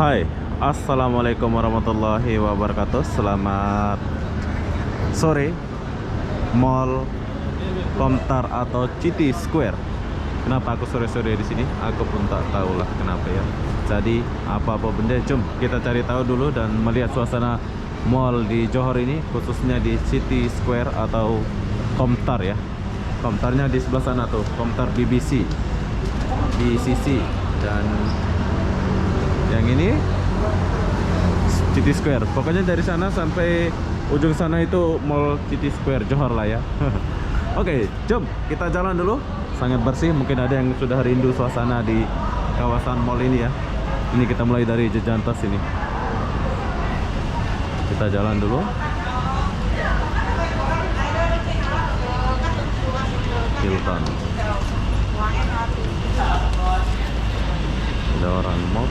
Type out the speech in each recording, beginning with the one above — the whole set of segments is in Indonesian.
Hai, assalamualaikum warahmatullahi wabarakatuh. Selamat sore, Mall Komtar atau City Square. Kenapa aku sore-sore di sini? Aku pun tak tahulah kenapa ya. Jadi apa-apa benda, jom kita cari tahu dulu dan melihat suasana mall di Johor ini, khususnya di City Square atau Komtar ya. Komtarnya di sebelah sana tuh, Komtar BBC, BCC, dan yang ini City Square. Pokoknya dari sana sampai ujung sana itu Mall City Square Johor lah ya. Oke, jom kita jalan dulu. Sangat bersih, mungkin ada yang sudah rindu suasana di kawasan mall ini ya. Ini kita mulai dari Jejantas ini. Kita jalan dulu. Hilton. Ada orang mau.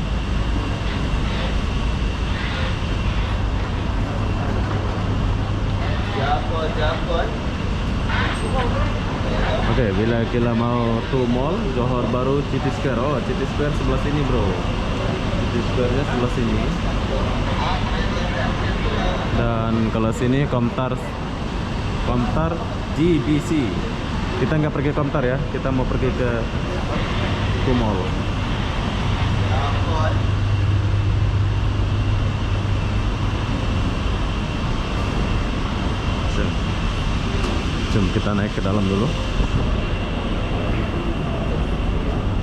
Oke, bila kita mau to mall Johor Bahru City Square. Oh, City Square sebelah sini bro. City Square-nya sebelah sini. Dan kalau sini Komtar GBC. Kita nggak pergi Komtar ya, kita mau pergi ke to mall. Jom kita naik ke dalam dulu.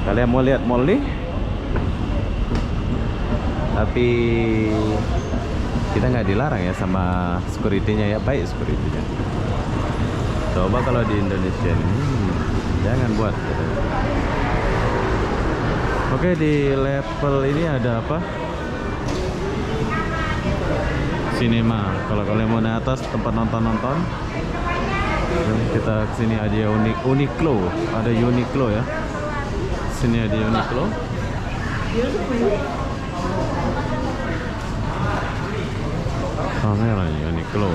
Kalian mau lihat mall nih? Tapi kita nggak dilarang ya sama security-nya ya, baik security-nya. Coba kalau di Indonesia ini, jangan buat. Oke, di level ini ada apa? Sinema. Kalau kalian mau naik atas tempat nonton-nonton, kita kesini ada Uniqlo, ada Uniqlo ya. Sini ada Uniqlo. Kameranya Uniqlo.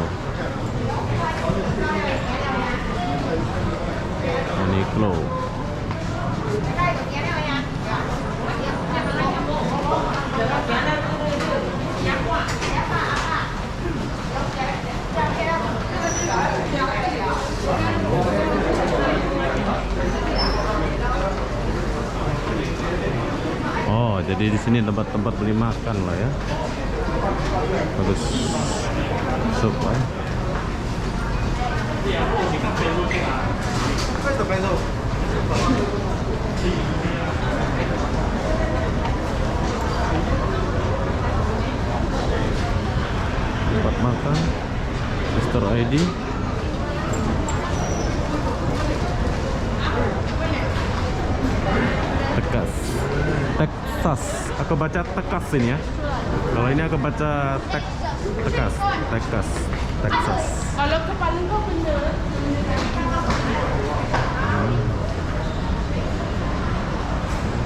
Uniqlo. Oh, jadi di sini tempat-tempat beli makan lah ya. Bagus. Sup ya. Tempat makan Mr. ID. Texas. Aku baca Tekas ini ya. Kalau ini aku baca Tekas. Texas. Kalau kepala kau bener.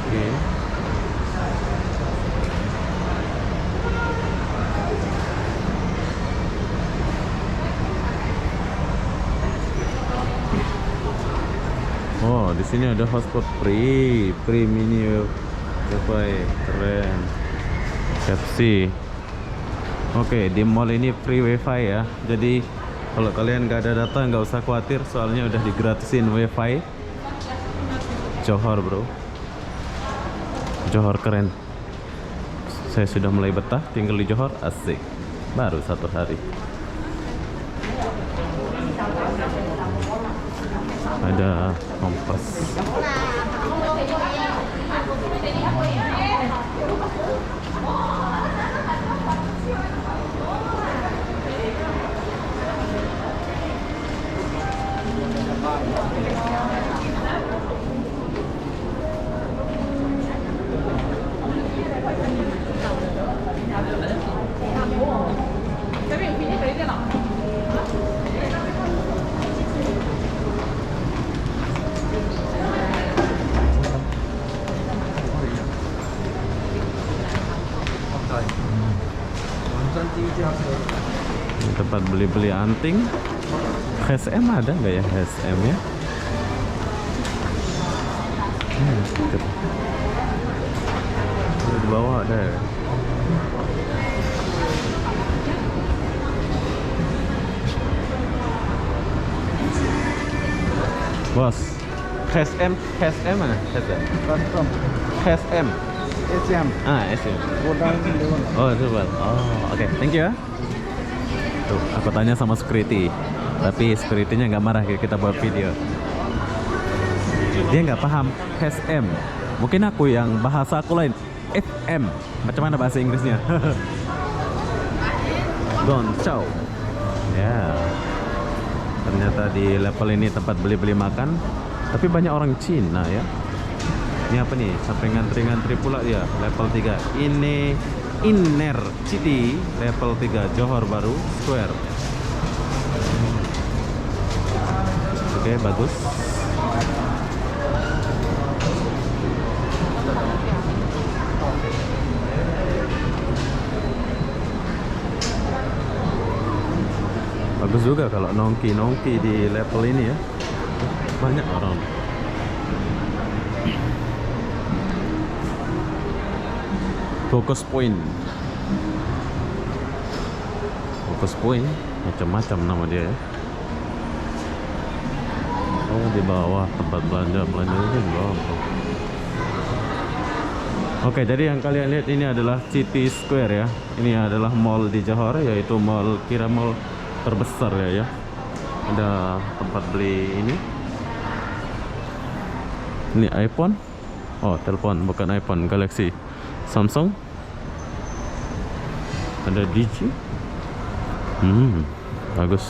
Oke. Oh, di sini ada hotspot free mini wifi, keren. KFC. Oke, di mall ini free wifi ya. Jadi kalau kalian nggak ada data nggak usah khawatir, soalnya udah digratisin wifi. Johor bro, Johor keren. Saya sudah mulai betah tinggal di Johor, asik. Baru 1 hari. Ada kompas. Ini tempat beli-beli anting. HSM ada nggak ya, HSM ya? Di bawah ada ya. Bos. HSM mana? HSM. Custom. HSM. SM. Ah, SM. Kodang level. Oh, itu Bang. Oh, oke. Thank you ya. Tuh, aku tanya sama security. Tapi security-nya nggak marah kita buat video. Dia nggak paham HSM. Mungkin aku yang bahasa aku lain. FM. Macam mana bahasa Inggrisnya? Goncau. Ya. Ternyata di level ini tempat beli-beli makan. Tapi banyak orang Cina ya. Ini apa nih? Sampai ngantri-ngantri pula ya. Level 3. Ini Inner City level 3 Johor Bahru Square. Oke, bagus. Bagus juga kalau nongki di level ini ya. Banyak orang. Focus point. Focus point macam-macam nama dia ya. Oh, di bawah tempat belanja itu di bawah. Oke, jadi yang kalian lihat ini adalah City Square ya. Ini adalah mall di Johor, yaitu mall mall terbesar ya. Ada tempat beli ini. Ini iPhone. Oh, telepon, bukan iPhone, Galaxy. Samsung. Ada DG. Bagus.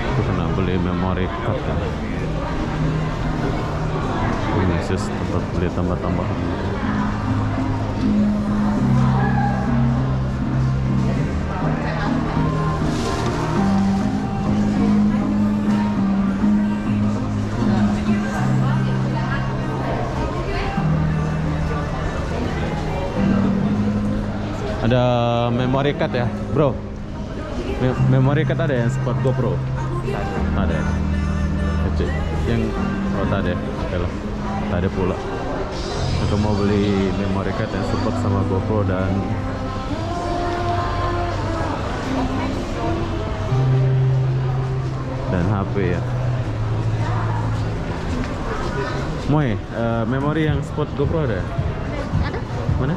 Aku kena beli memory card ya. Ini just tempat beli tambah-tambahan. Ada memory card ya, bro. Memory card ada yang spot GoPro. Ada. Cek. Yang tak ada. Kalau tak ada pula. Aku mau beli memory card yang support sama GoPro dan HP ya. Moy, memori yang spot GoPro ada? Ada. Mana?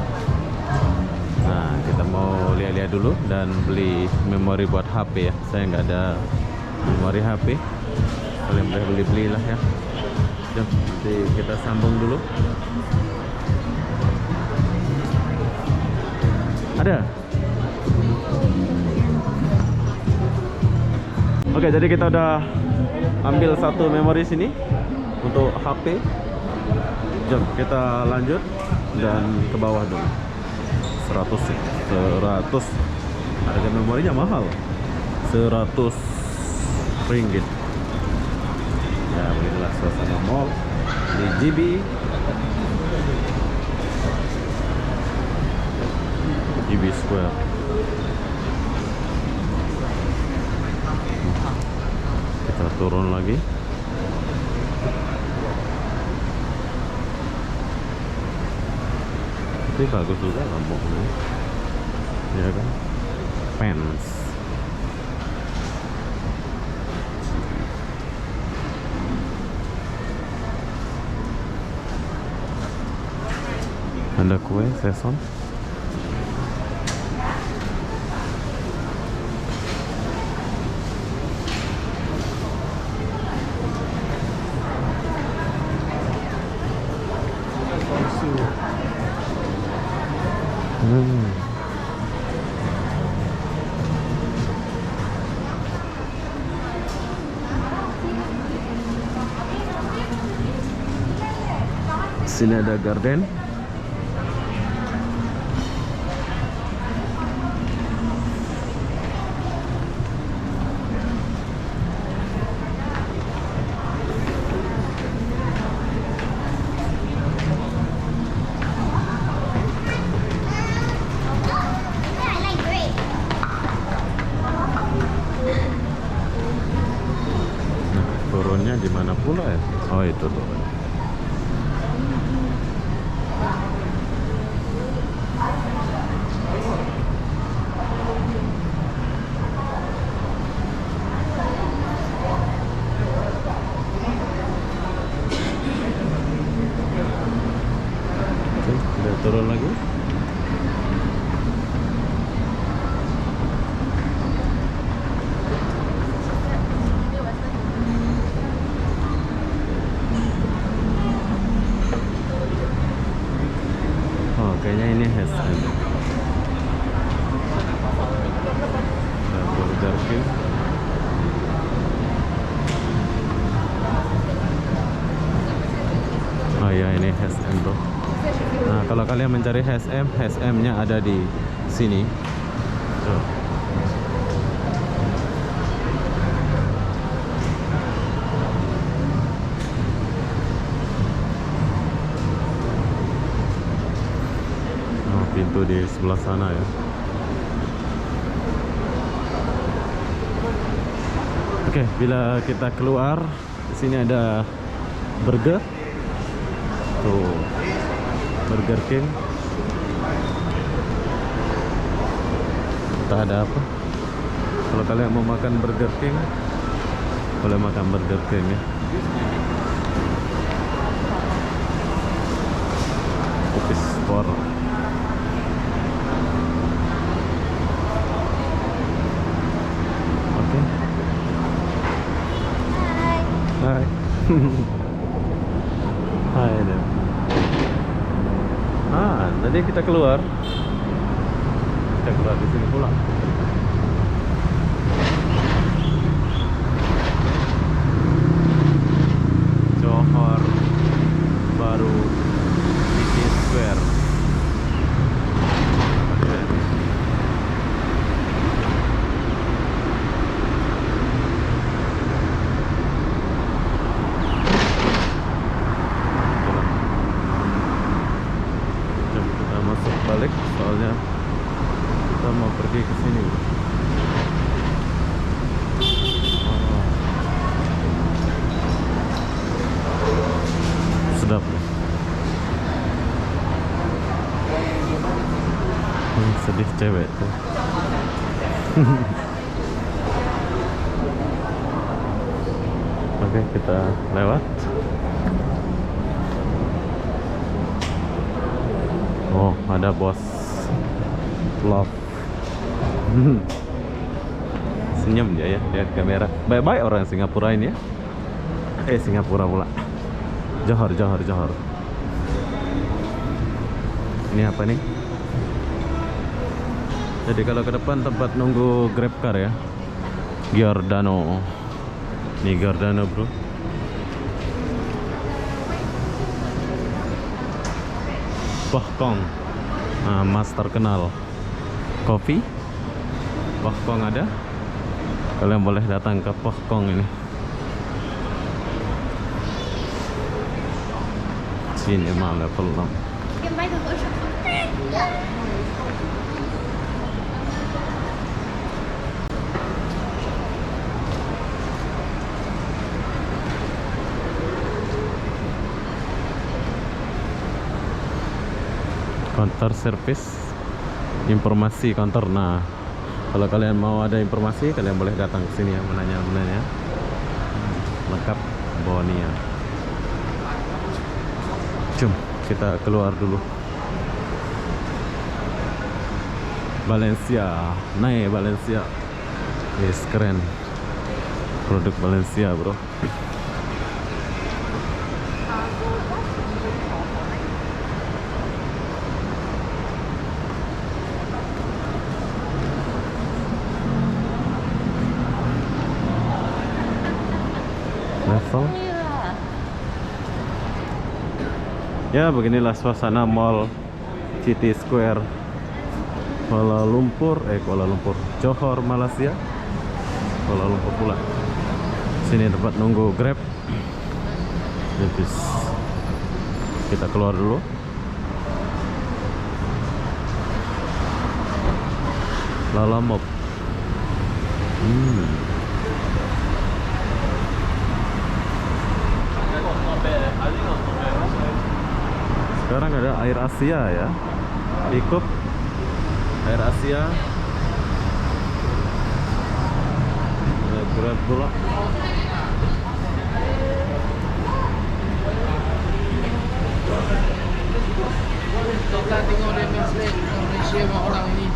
Nah, kita mau lihat-lihat dulu dan beli memori buat HP ya. Saya nggak ada memori HP. Kalian boleh beli-beli lah ya. Jom, nanti kita sambung dulu. Ada? Oke, jadi kita udah ambil satu memori sini untuk HP. Jom kita lanjut dan ke bawah dulu. 100 harga memorinya mahal, 100 ringgit ya. Beginilah suasana mall di GB. GB Square. Kita turun lagi. Tapi bagus juga lampunya, ya kan? Pens. Ada kue seson. Sini ada garden. Turunnya di mana pula ya? Oh, itu tuh. kalian cari HSM, HSM-nya ada di sini. Tuh. Oh, pintu di sebelah sana ya. Oke, bila kita keluar, di sini ada burger. Tuh, Burger King. Tak ada apa. Kalau kalian mau makan Burger King, boleh makan Burger King ya. Office Store. Oke. Hai. Hai deh. Tadi kita keluar. Kita keluar di sini pula. Johor Baru City Square. Masuk balik soalnya kita mau pergi ke sini. Sedap nih. Sedih cewek tuh. Oke, kita lewat. Oh, ada bos Love. Senyum dia ya, lihat kamera. Baik-baik orang Singapura ini ya. Singapura pula. Johor. Ini apa nih? Jadi kalau ke depan tempat nunggu Grab car ya. Giordano. Nih Giordano, bro. Bahkong, Mas terkenal kopi. Bahkong ada. Kalian boleh datang ke Bahkong ini. Sini mah level 6. Counter service, informasi counter. Nah, kalau kalian mau ada informasi, kalian boleh datang ke sini ya, menanya lengkap Bonia. Jom kita keluar dulu. Valencia, naik Valencia. Yes, keren. Produk Valencia, bro. Level. Ya, beginilah suasana Mall City Square Kuala Lumpur, Johor, Malaysia. Kuala Lumpur pula. Sini tempat nunggu Grab. Habis kita keluar dulu. Lalamop. Sekarang ada Air Asia ya. Ikut Air Asia. Grab pula. Kita tengok demonstrate Malaysia sama orang ini.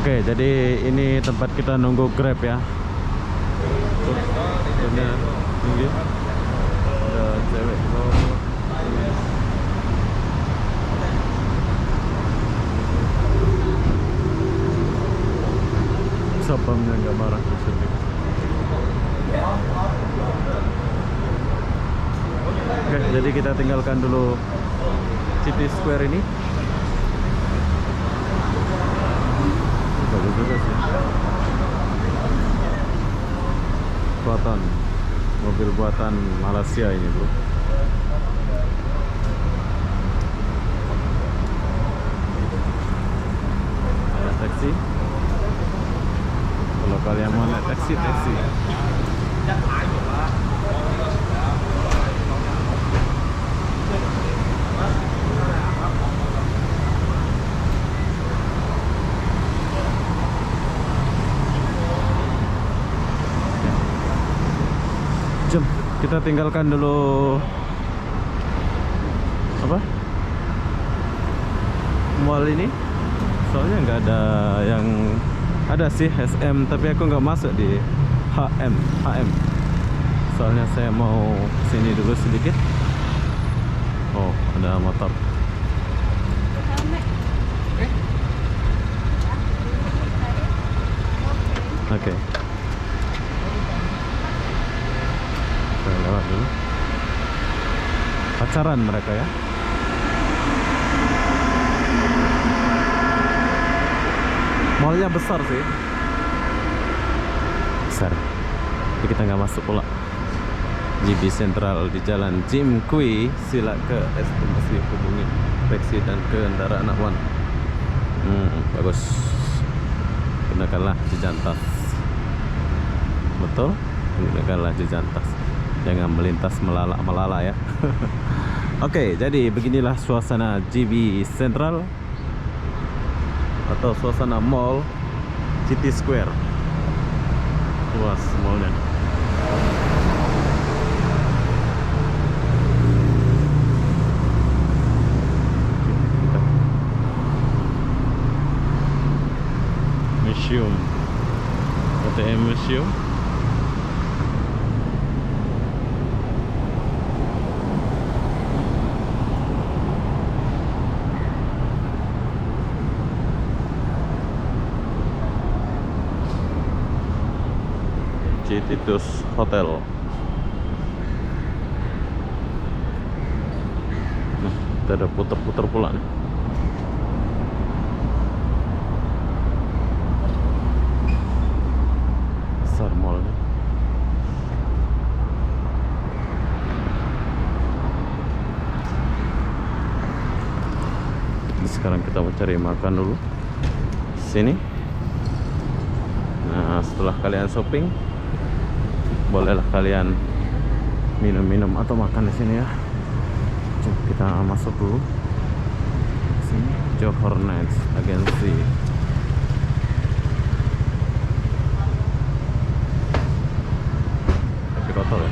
Oke, jadi ini tempat kita nunggu Grab ya. Tinggi. Ada cewek di bawah. Sapamnya nggak marah di sini. Oke, jadi kita tinggalkan dulu City Square ini. Bagus juga sih. Mobil buatan Malaysia ini, bro. Ada taksi. Kalau kalian mau naik taksi. Jom, kita tinggalkan dulu apa? Mall ini. Soalnya nggak ada yang ada sih SM, tapi aku nggak masuk di HM. Soalnya saya mau sini dulu sedikit. Oh, ada motor. Oke. Kita lewat dulu. Pacaran mereka ya. Mallnya besar sih. Besar. Tapi kita nggak masuk pula. JB Sentral di Jalan Jim Kui. Sila ke estimasi hubungi taksi dan kendaraan awan. Bagus. Gunakanlah jejantas. Betul? Gunakanlah jejantas. Jangan melintas melala ya. Oke, jadi beginilah suasana JB Sentral atau suasana mall City Square. Luas mallnya. Museum, ATM Museum. Titus Hotel. Nah, kita ada puter-puter pula nih. Besar mallnya. Sekarang kita mau cari makan dulu. Sini. Nah, setelah kalian shopping, bolehlah kalian minum-minum atau makan di sini ya. Jom kita masuk dulu. Sini Johor Nights Agency. Tapi kotor ya.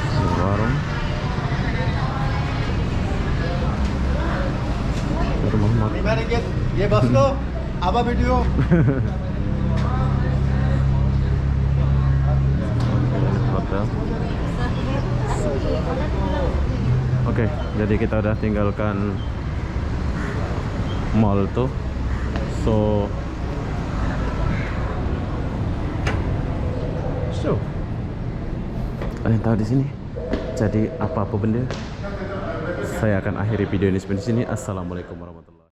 Ini warung. Rumah makan. ये बस लो आवा video Hotel. Oke, jadi kita udah tinggalkan mall tuh. So kalian tahu di sini jadi apa benda. Saya akan akhiri video ini sampai di sini. Assalamualaikum warahmatullahi wabarakatuh.